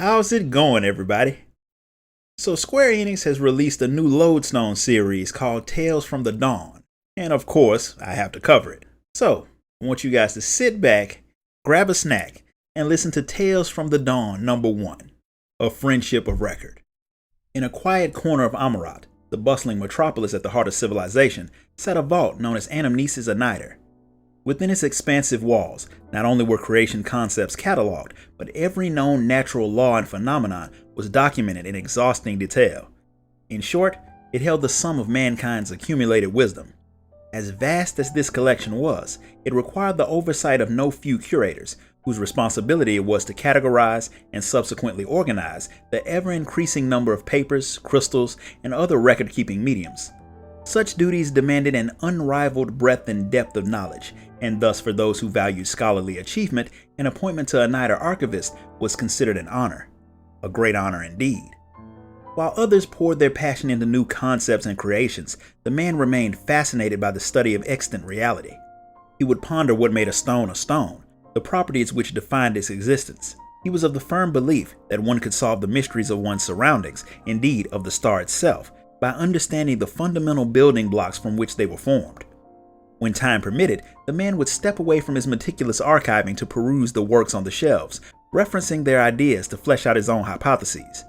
How's it going, everybody? So, Square Enix has released a new Lodestone series called Tales from the Dawn, and of course, I have to cover it. So, I want you guys to sit back, grab a snack, and listen to Tales from the Dawn number 1, A Friendship of Record. In a quiet corner of Amarat, the bustling metropolis at the heart of civilization, sat a vault known as Anamnesis Aniter. Within its expansive walls, not only were creation concepts cataloged, but every known natural law and phenomenon was documented in exhausting detail. In short, it held the sum of mankind's accumulated wisdom. As vast as this collection was, it required the oversight of no few curators, whose responsibility it was to categorize and subsequently organize the ever-increasing number of papers, crystals, and other record-keeping mediums. Such duties demanded an unrivaled breadth and depth of knowledge, and thus for those who valued scholarly achievement, an appointment to a Niter archivist was considered an honor. A great honor indeed. While others poured their passion into new concepts and creations, the man remained fascinated by the study of extant reality. He would ponder what made a stone, the properties which defined its existence. He was of the firm belief that one could solve the mysteries of one's surroundings, indeed of the star itself, by understanding the fundamental building blocks from which they were formed. When time permitted, the man would step away from his meticulous archiving to peruse the works on the shelves, referencing their ideas to flesh out his own hypotheses.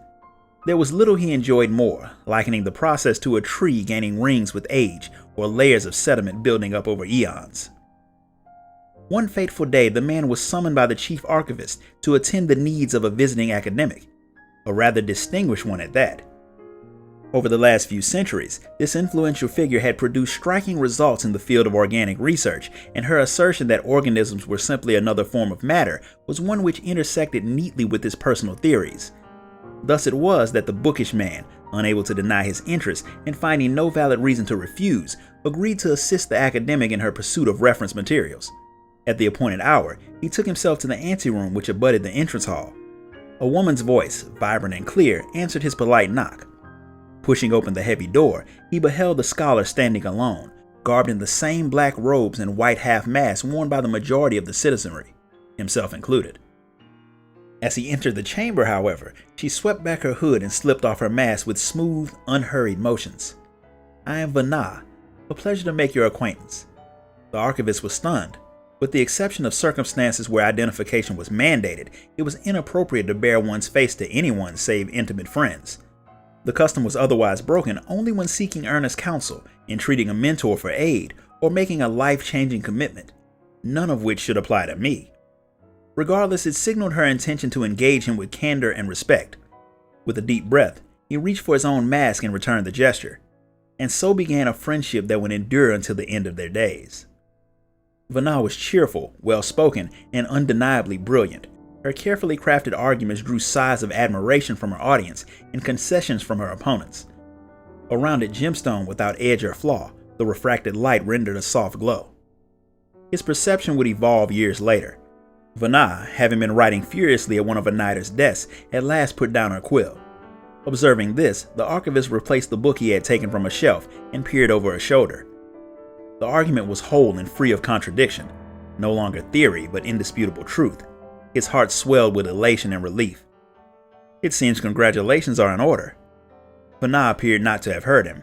There was little he enjoyed more, likening the process to a tree gaining rings with age or layers of sediment building up over eons. One fateful day, the man was summoned by the chief archivist to attend the needs of a visiting academic, a rather distinguished one at that. Over the last few centuries, this influential figure had produced striking results in the field of organic research, and her assertion that organisms were simply another form of matter was one which intersected neatly with his personal theories. Thus it was that the bookish man, unable to deny his interest and finding no valid reason to refuse, agreed to assist the academic in her pursuit of reference materials. At the appointed hour, he took himself to the anteroom which abutted the entrance hall. A woman's voice, vibrant and clear, answered his polite knock. Pushing open the heavy door, he beheld the scholar standing alone, garbed in the same black robes and white half-mask worn by the majority of the citizenry, himself included. As he entered the chamber, however, she swept back her hood and slipped off her mask with smooth, unhurried motions. "I am Vanna. A pleasure to make your acquaintance." The archivist was stunned. With the exception of circumstances where identification was mandated, it was inappropriate to bare one's face to anyone save intimate friends. The custom was otherwise broken only when seeking earnest counsel, entreating a mentor for aid, or making a life-changing commitment, none of which should apply to me. Regardless, it signaled her intention to engage him with candor and respect. With a deep breath, he reached for his own mask and returned the gesture. And so began a friendship that would endure until the end of their days. Vanna was cheerful, well-spoken, and undeniably brilliant. Her carefully crafted arguments drew sighs of admiration from her audience and concessions from her opponents. A rounded gemstone without edge or flaw, the refracted light rendered a soft glow. His perception would evolve years later. Vanna, having been writing furiously at one of Aniter's desks, at last put down her quill. Observing this, the archivist replaced the book he had taken from a shelf and peered over her shoulder. The argument was whole and free of contradiction, no longer theory but indisputable truth. His heart swelled with elation and relief. "It seems congratulations are in order." Vanna appeared not to have heard him.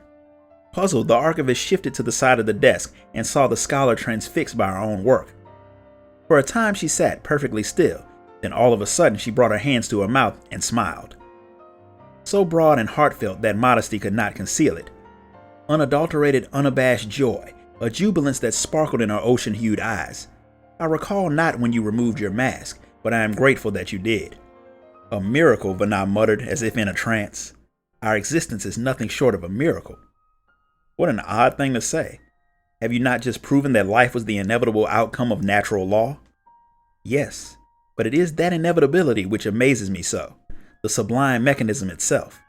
Puzzled, the archivist shifted to the side of the desk and saw the scholar transfixed by her own work. For a time she sat perfectly still, then all of a sudden she brought her hands to her mouth and smiled. So broad and heartfelt that modesty could not conceal it. Unadulterated, unabashed joy, a jubilance that sparkled in her ocean-hued eyes. "I recall not when you removed your mask, but I am grateful that you did." "A miracle," Vanna muttered as if in a trance. "Our existence is nothing short of a miracle." What an odd thing to say. Have you not just proven that life was the inevitable outcome of natural law? Yes, but it is that inevitability which amazes me so, the sublime mechanism itself.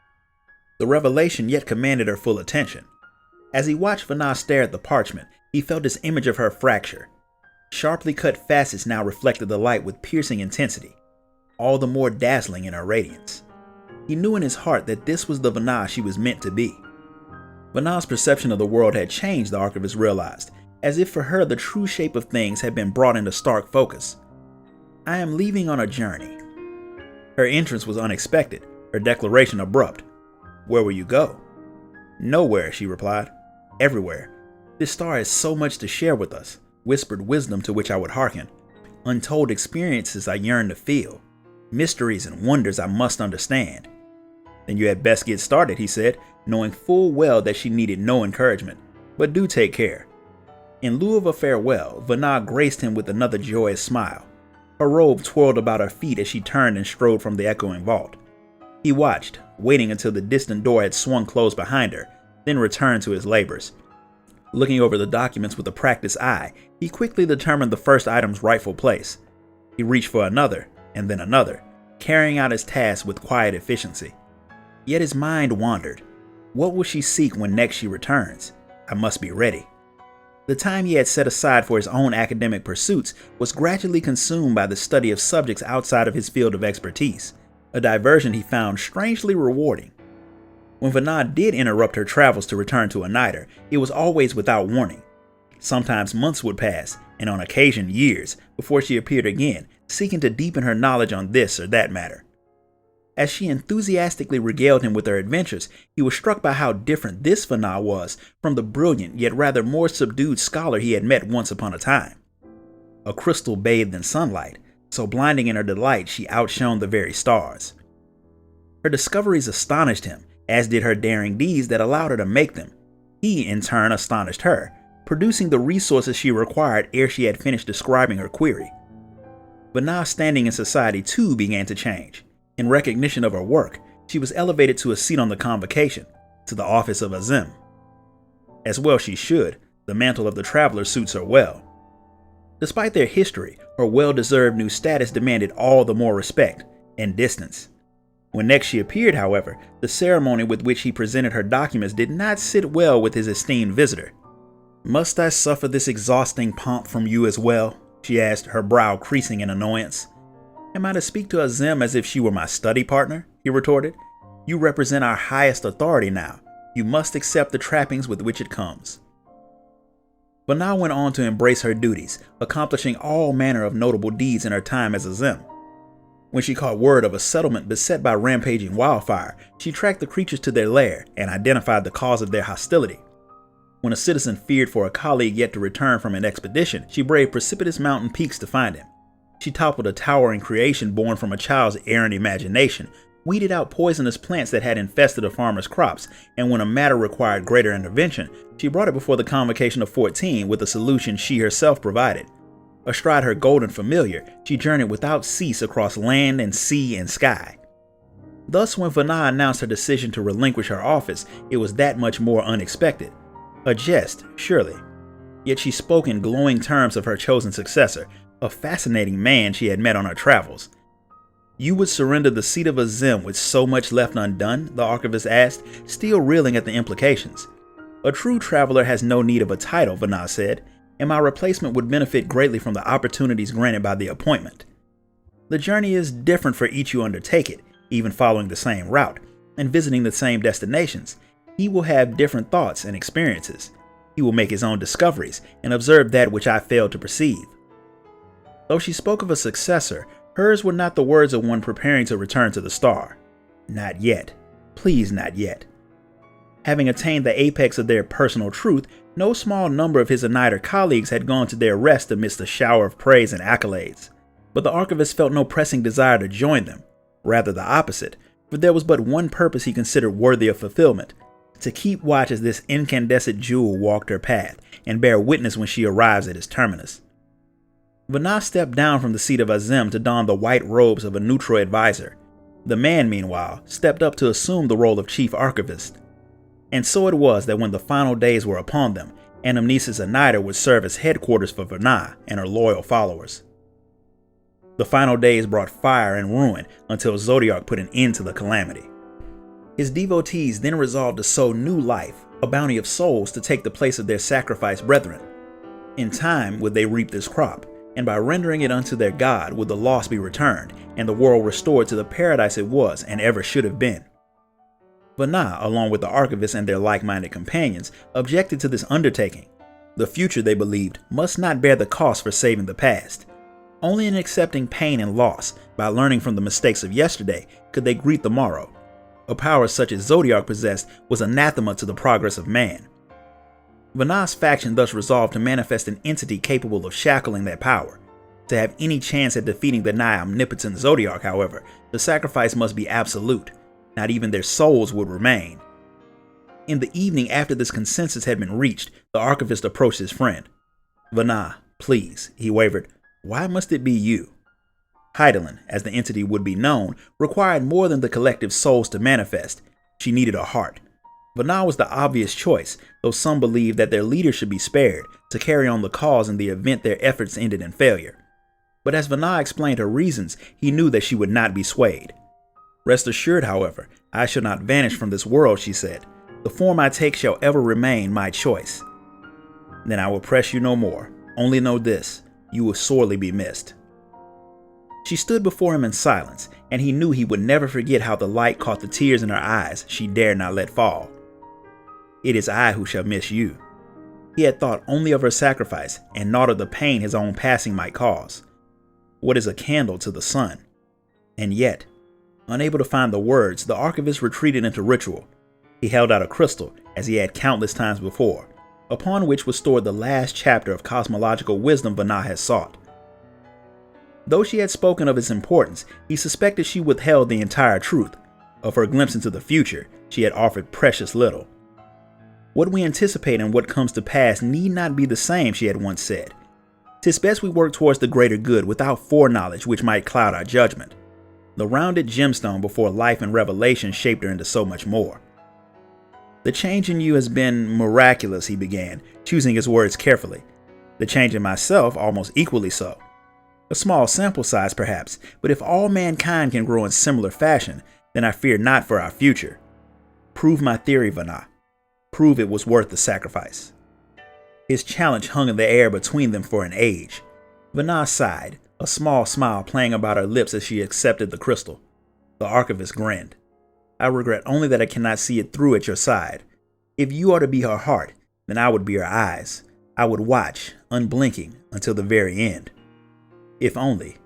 The revelation yet commanded her full attention. As he watched Vanna stare at the parchment, he felt his image of her fracture. Sharply cut facets now reflected the light with piercing intensity, all the more dazzling in her radiance. He knew in his heart that this was the Vanna she was meant to be. Vanna's perception of the world had changed, the archivist realized, as if for her the true shape of things had been brought into stark focus. "I am leaving on a journey." Her entrance was unexpected, her declaration abrupt. "Where will you go?" "Nowhere," she replied. "Everywhere. This star has so much to share with us, whispered wisdom to which I would hearken, untold experiences I yearn to feel, mysteries and wonders I must understand." "Then you had best get started," he said, knowing full well that she needed no encouragement. "But do take care." In lieu of a farewell, Vanna graced him with another joyous smile. Her robe twirled about her feet as she turned and strode from the echoing vault. He watched, waiting until the distant door had swung closed behind her, then returned to his labors. Looking over the documents with a practiced eye, he quickly determined the first item's rightful place. He reached for another, and then another, carrying out his task with quiet efficiency. Yet his mind wandered. What will she seek when next she returns? I must be ready. The time he had set aside for his own academic pursuits was gradually consumed by the study of subjects outside of his field of expertise, a diversion he found strangely rewarding. When Vanna did interrupt her travels to return to Aniter, it was always without warning. Sometimes months would pass, and on occasion years, before she appeared again, seeking to deepen her knowledge on this or that matter. As she enthusiastically regaled him with her adventures, he was struck by how different this Vanna was from the brilliant yet rather more subdued scholar he had met once upon a time. A crystal bathed in sunlight, so blinding in her delight she outshone the very stars. Her discoveries astonished him, as did her daring deeds that allowed her to make them. He, in turn, astonished her, producing the resources she required ere she had finished describing her query. Vanna's standing in society too began to change. In recognition of her work, she was elevated to a seat on the convocation, to the office of Azim. As well she should, the mantle of the traveler suits her well. Despite their history, her well-deserved new status demanded all the more respect and distance. When next she appeared, however, the ceremony with which he presented her documents did not sit well with his esteemed visitor. "Must I suffer this exhausting pomp from you as well?" she asked, her brow creasing in annoyance. "Am I to speak to Azim as if she were my study partner?" he retorted. "You represent our highest authority now. You must accept the trappings with which it comes." Vanna went on to embrace her duties, accomplishing all manner of notable deeds in her time as Azim. When she caught word of a settlement beset by rampaging wildfire, she tracked the creatures to their lair and identified the cause of their hostility. When a citizen feared for a colleague yet to return from an expedition, she braved precipitous mountain peaks to find him. She toppled a towering creation born from a child's errant imagination, weeded out poisonous plants that had infested a farmer's crops, and when a matter required greater intervention, she brought it before the convocation of 14 with a solution she herself provided. Astride her golden familiar, she journeyed without cease across land and sea and sky. Thus, when Vanna announced her decision to relinquish her office, it was that much more unexpected. A jest, surely. Yet she spoke in glowing terms of her chosen successor, a fascinating man she had met on her travels. "You would surrender the seat of Azim with so much left undone?" the archivist asked, still reeling at the implications. "A true traveler has no need of a title," Vanna said, "and my replacement would benefit greatly from the opportunities granted by the appointment. The journey is different for each who undertake it, even following the same route, and visiting the same destinations. He will have different thoughts and experiences. He will make his own discoveries and observe that which I failed to perceive." Though she spoke of a successor, hers were not the words of one preparing to return to the star. Not yet. Please, not yet. Having attained the apex of their personal truth, no small number of his Aniter colleagues had gone to their rest amidst a shower of praise and accolades. But the archivist felt no pressing desire to join them, rather the opposite, for there was but one purpose he considered worthy of fulfillment: to keep watch as this incandescent jewel walked her path, and bear witness when she arrives at his terminus. Vanna stepped down from the seat of Azim to don the white robes of a neutral advisor. The man, meanwhile, stepped up to assume the role of chief archivist. And so it was that when the final days were upon them, Anamnesis Aniter would serve as headquarters for Vanna and her loyal followers. The final days brought fire and ruin until Zodiark put an end to the calamity. His devotees then resolved to sow new life, a bounty of souls to take the place of their sacrificed brethren. In time would they reap this crop, and by rendering it unto their God would the lost be returned, and the world restored to the paradise it was and ever should have been. Vanna, along with the archivists and their like-minded companions, objected to this undertaking. The future, they believed, must not bear the cost for saving the past. Only in accepting pain and loss, by learning from the mistakes of yesterday, could they greet the morrow. A power such as Zodiark possessed was anathema to the progress of man. Vanah's faction thus resolved to manifest an entity capable of shackling that power. To have any chance at defeating the nigh omnipotent Zodiark, however, the sacrifice must be absolute. Not even their souls would remain. In the evening after this consensus had been reached, the Archivist approached his friend. "Vanah, please," he wavered, "why must it be you?" Hydaelyn, as the entity would be known, required more than the collective souls to manifest. She needed a heart. Vanah was the obvious choice, though some believed that their leader should be spared to carry on the cause in the event their efforts ended in failure. But as Vanah explained her reasons, he knew that she would not be swayed. "Rest assured, however, I shall not vanish from this world," she said. "The form I take shall ever remain my choice." "Then I will press you no more. Only know this, you will sorely be missed." She stood before him in silence, and he knew he would never forget how the light caught the tears in her eyes she dared not let fall. "It is I who shall miss you." He had thought only of her sacrifice, and naught of the pain his own passing might cause. What is a candle to the sun? And yet, unable to find the words, the Archivist retreated into ritual. He held out a crystal, as he had countless times before, upon which was stored the last chapter of cosmological wisdom Vanah had sought. Though she had spoken of its importance, he suspected she withheld the entire truth. Of her glimpse into the future, she had offered precious little. "What we anticipate and what comes to pass need not be the same," she had once said. "'Tis best we work towards the greater good without foreknowledge which might cloud our judgment." The rounded gemstone before life and revelation shaped her into so much more. "The change in you has been miraculous," he began, choosing his words carefully. "The change in myself almost equally so. A small sample size perhaps, but if all mankind can grow in similar fashion, then I fear not for our future. Prove my theory, Vanah. Prove it was worth the sacrifice." His challenge hung in the air between them for an age. Vanah sighed, a small smile playing about her lips as she accepted the crystal. The Archivist grinned. "I regret only that I cannot see it through at your side. If you are to be her heart, then I would be her eyes. I would watch, unblinking, until the very end. If only."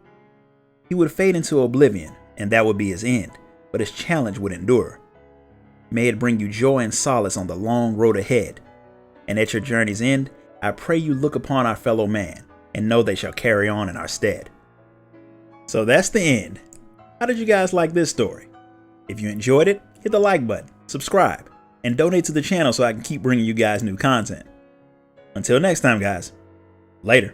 He would fade into oblivion, and that would be his end, but his challenge would endure. "May it bring you joy and solace on the long road ahead. And at your journey's end, I pray you look upon our fellow man, and know they shall carry on in our stead." So that's the end. How did you guys like this story? If you enjoyed it, hit the like button, subscribe, and donate to the channel so I can keep bringing you guys new content. Until next time, guys. Later.